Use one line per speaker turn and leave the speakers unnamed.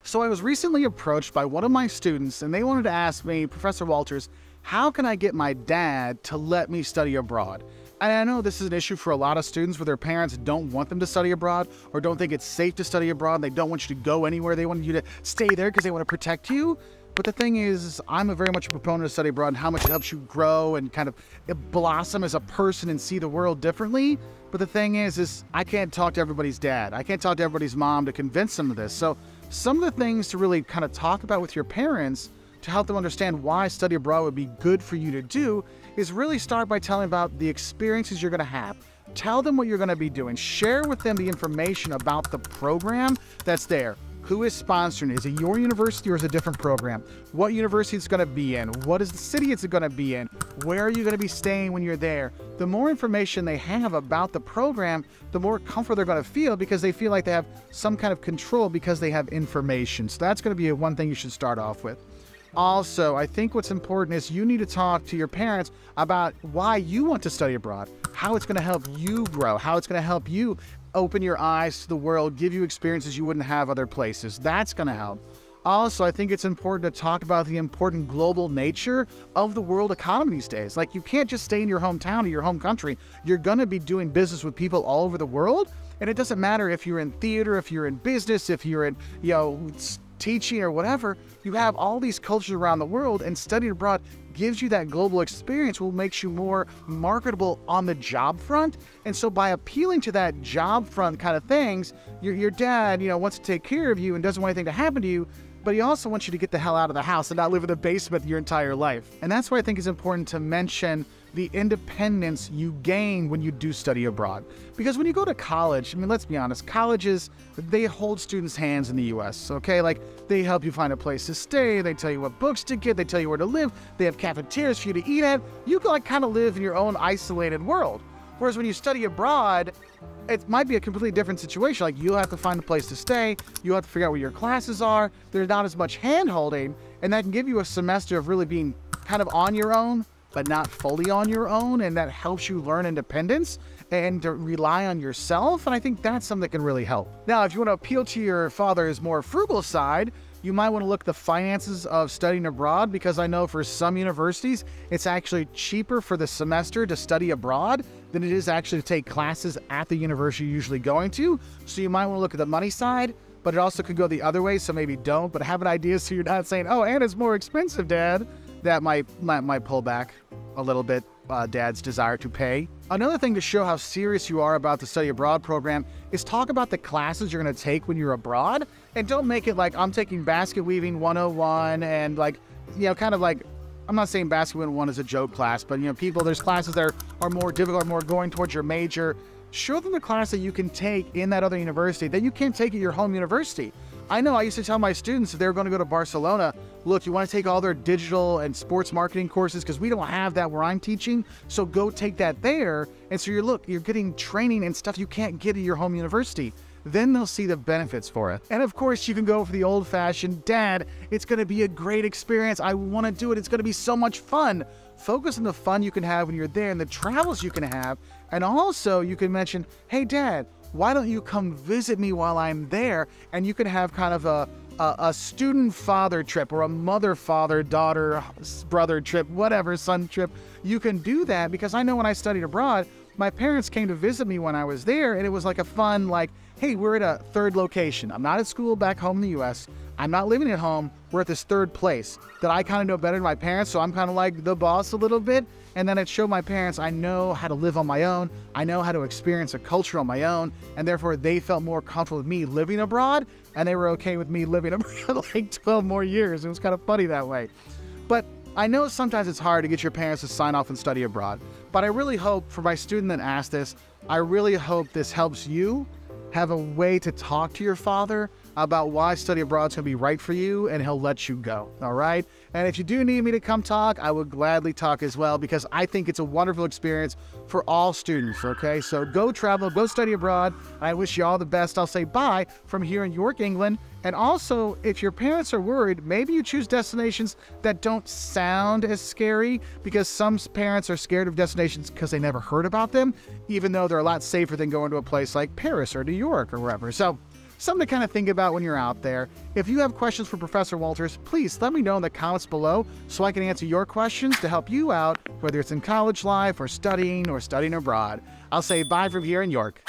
So I was recently approached by one of my students, and they wanted to ask me, Professor Wolters, how can I get my dad to let me study abroad? And I know this is an issue for a lot of students where their parents don't want them to study abroad or don't think it's safe to study abroad. They don't want you to go anywhere. They want you to stay there because they want to protect you. But the thing is, I'm very much a proponent of study abroad and how much it helps you grow and kind of blossom as a person and see the world differently. But the thing is I can't talk to everybody's dad. I can't talk to everybody's mom to convince them of this. So some of the things to really kind of talk about with your parents to help them understand why study abroad would be good for you to do is really start by telling about the experiences you're going to have. Tell them what you're going to be doing. Share with them the information about the program that's there. Who is sponsoring it? Is it your university or is it a different program? What university it's going to be in? What is the city it's going to be in? Where are you going to be staying when you're there? The more information they have about the program, the more comfort they're going to feel because they feel like they have some kind of control because they have information. So that's going to be one thing you should start off with. Also, I think what's important is you need to talk to your parents about why you want to study abroad, how it's going to help you grow, how it's going to help you open your eyes to the world, give you experiences you wouldn't have other places. That's going to help. Also, I think it's important to talk about the important global nature of the world economy these days. Like, you can't just stay in your hometown or your home country. You're going to be doing business with people all over the world. And it doesn't matter if you're in theater, if you're in business, if you're in, teaching or whatever. You have all these cultures around the world, and studying abroad gives you that global experience, will make you more marketable on the job front. And so by appealing to that job front kind of things, your dad, wants to take care of you and doesn't want anything to happen to you, but he also wants you to get the hell out of the house and not live in the basement your entire life. And that's why I think it's important to mention the independence you gain when you do study abroad. Because when you go to college, let's be honest, colleges, they hold students' hands in the US, okay? Like, they help you find a place to stay, they tell you what books to get, they tell you where to live, they have cafeterias for you to eat at. You can kind of live in your own isolated world. Whereas when you study abroad, it might be a completely different situation. Like, you'll have to find a place to stay, you'll have to figure out where your classes are, there's not as much hand-holding, and that can give you a semester of really being kind of on your own, but not fully on your own, and that helps you learn independence and to rely on yourself, and I think that's something that can really help. Now, if you want to appeal to your father's more frugal side, you might want to look at the finances of studying abroad, because I know for some universities, it's actually cheaper for the semester to study abroad than it is actually to take classes at the university you're usually going to, so you might want to look at the money side, but it also could go the other way, so maybe don't, but have an idea so you're not saying, oh, and it's more expensive, Dad. That might pull back a little bit Dad's desire to pay. Another thing to show how serious you are about the study abroad program is talk about the classes you're going to take when you're abroad, and don't make it like I'm taking basket weaving 101 and kind of like, I'm not saying basket weaving 1 is a joke class, but there's classes that are more difficult, more going towards your major. Show them the class that you can take in that other university that you can't take at your home university. I know I used to tell my students if they were going to go to Barcelona, look, you want to take all their digital and sports marketing courses because we don't have that where I'm teaching, so go take that there. And so you're getting training and stuff you can't get at your home university. Then they'll see the benefits for it. And of course, you can go for the old-fashioned, Dad, it's going to be a great experience. I want to do it. It's going to be so much fun. Focus on the fun you can have when you're there and the travels you can have. And also, you can mention, hey, Dad, why don't you come visit me while I'm there? And you can have kind of a student-father trip or a mother-father, daughter, brother trip, whatever, son trip. You can do that because I know when I studied abroad, my parents came to visit me when I was there, and it was like a fun, hey, we're at a third location. I'm not at school back home in the U.S. I'm not living at home. We're at this third place that I kind of know better than my parents, so I'm kind of like the boss a little bit. And then it showed my parents I know how to live on my own. I know how to experience a culture on my own, and therefore they felt more comfortable with me living abroad, and they were okay with me living abroad like 12 more years. It was kind of funny that way. But I know sometimes it's hard to get your parents to sign off and study abroad, but I really hope, for my student that asked this, I really hope this helps you have a way to talk to your father about why study abroad is going to be right for you, and he'll let you go, all right? And if you do need me to come talk, I would gladly talk as well, because I think it's a wonderful experience for all students, okay? So go travel, go study abroad. I wish you all the best. I'll say bye from here in York, England. And also, if your parents are worried, maybe you choose destinations that don't sound as scary, because some parents are scared of destinations because they never heard about them, even though they're a lot safer than going to a place like Paris or New York or wherever. So Something to kind of think about when you're out there. If you have questions for Professor Wolters, please let me know in the comments below so I can answer your questions to help you out, whether it's in college life or studying abroad. I'll say bye from here in York.